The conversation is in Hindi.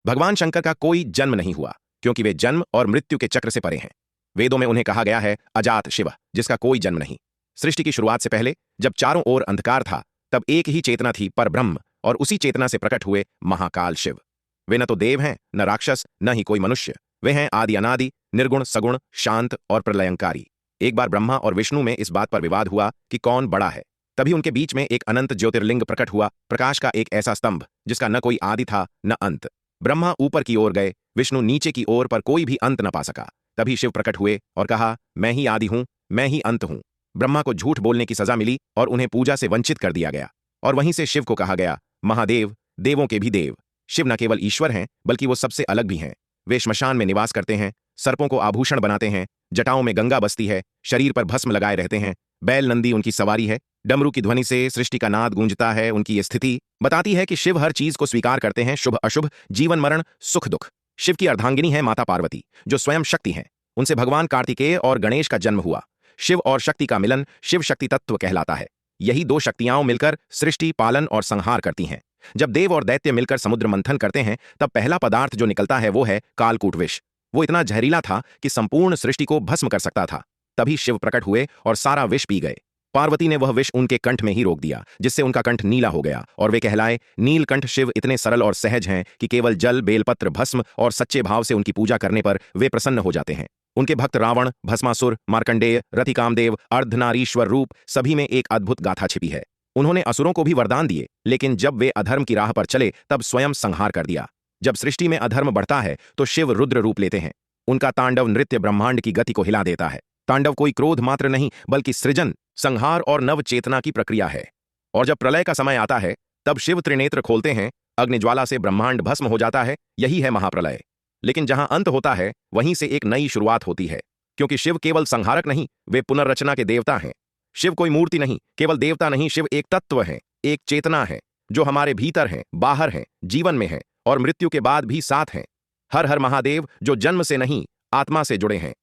भगवान शंकर का कोई जन्म नहीं हुआ, क्योंकि वे जन्म और मृत्यु के चक्र से परे हैं। वेदों में उन्हें कहा गया है अजात शिव, जिसका कोई जन्म नहीं। सृष्टि की शुरुआत से पहले जब चारों ओर अंधकार था, तब एक ही चेतना थी, पर ब्रह्म, और उसी चेतना से प्रकट हुए महाकाल शिव। वे न तो देव हैं, न राक्षस, न ही कोई मनुष्य। वे हैं आदि अनादि, निर्गुण, सगुण, शांत और प्रलयंकारी। एक बार ब्रह्मा और विष्णु में इस बात पर विवाद हुआ कि कौन बड़ा है। तभी उनके बीच में एक अनंत ज्योतिर्लिंग प्रकट हुआ, प्रकाश का एक ऐसा स्तंभ जिसका न कोई आदि था न अंत। ब्रह्मा ऊपर की ओर गए, विष्णु नीचे की ओर, पर कोई भी अंत न पा सका। तभी शिव प्रकट हुए और कहा, मैं ही आदि हूं, मैं ही अंत हूं। ब्रह्मा को झूठ बोलने की सजा मिली और उन्हें पूजा से वंचित कर दिया गया। और वहीं से शिव को कहा गया महादेव, देवों के भी देव। शिव न केवल ईश्वर हैं, बल्कि वो सबसे अलग भी हैं। वे श्मशान में निवास करते हैं, सर्पों को आभूषण बनाते हैं, जटाओं में गंगा बसती है, शरीर पर भस्म लगाए रहते हैं, बैल नंदी उनकी सवारी है, डमरू की ध्वनि से सृष्टि का नाद गूंजता है। उनकी ये स्थिति बताती है कि शिव हर चीज को स्वीकार करते हैं, शुभ अशुभ, जीवन मरण, सुख दुख। शिव की अर्धांगिनी है माता पार्वती, जो स्वयं शक्ति हैं। उनसे भगवान कार्तिकेय और गणेश का जन्म हुआ। शिव और शक्ति का मिलन शिव शक्ति तत्व कहलाता है। यही दो शक्तियां मिलकर सृष्टि, पालन और संहार करती हैं। जब देव और दैत्य मिलकर समुद्र मंथन करते हैं, तब पहला पदार्थ जो निकलता है वो है कालकूट विष। वो इतना जहरीला था कि संपूर्ण सृष्टि को भस्म कर सकता था। तभी शिव प्रकट हुए और सारा विष पी गए। पार्वती ने वह विष उनके कंठ में ही रोक दिया, जिससे उनका कंठ नीला हो गया और वे कहलाए नीलकंठ। शिव इतने सरल और सहज हैं कि केवल जल, बेलपत्र, भस्म और सच्चे भाव से उनकी पूजा करने पर वे प्रसन्न हो जाते हैं। उनके भक्त रावण, भस्मासुर, मार्कंडेय, रति कामदेव, अर्धनारीश्वर रूप, सभी में एक अद्भुत गाथा छिपी है। उन्होंने असुरों को भी वरदान दिए, लेकिन जब वे अधर्म की राह पर चले तब स्वयं संहार कर दिया। जब सृष्टि में अधर्म बढ़ता है तो शिव रुद्र रूप लेते हैं। उनका तांडव नृत्य ब्रह्मांड की गति को हिला देता है। तांडव कोई क्रोध मात्र नहीं, बल्कि सृजन, संहार और नव चेतना की प्रक्रिया है। और जब प्रलय का समय आता है, तब शिव त्रिनेत्र खोलते हैं, अग्निज्वाला से ब्रह्मांड भस्म हो जाता है। यही है महाप्रलय। लेकिन जहां अंत होता है, वहीं से एक नई शुरुआत होती है, क्योंकि शिव केवल संहारक नहीं, वे पुनर्रचना के देवता हैं। शिव कोई मूर्ति नहीं, केवल देवता नहीं, शिव एक तत्व है, एक चेतना है, जो हमारे भीतर है, बाहर है, जीवन में है और मृत्यु के बाद भी साथ हैं। हर हर महादेव, जो जन्म से नहीं, आत्मा से जुड़े हैं।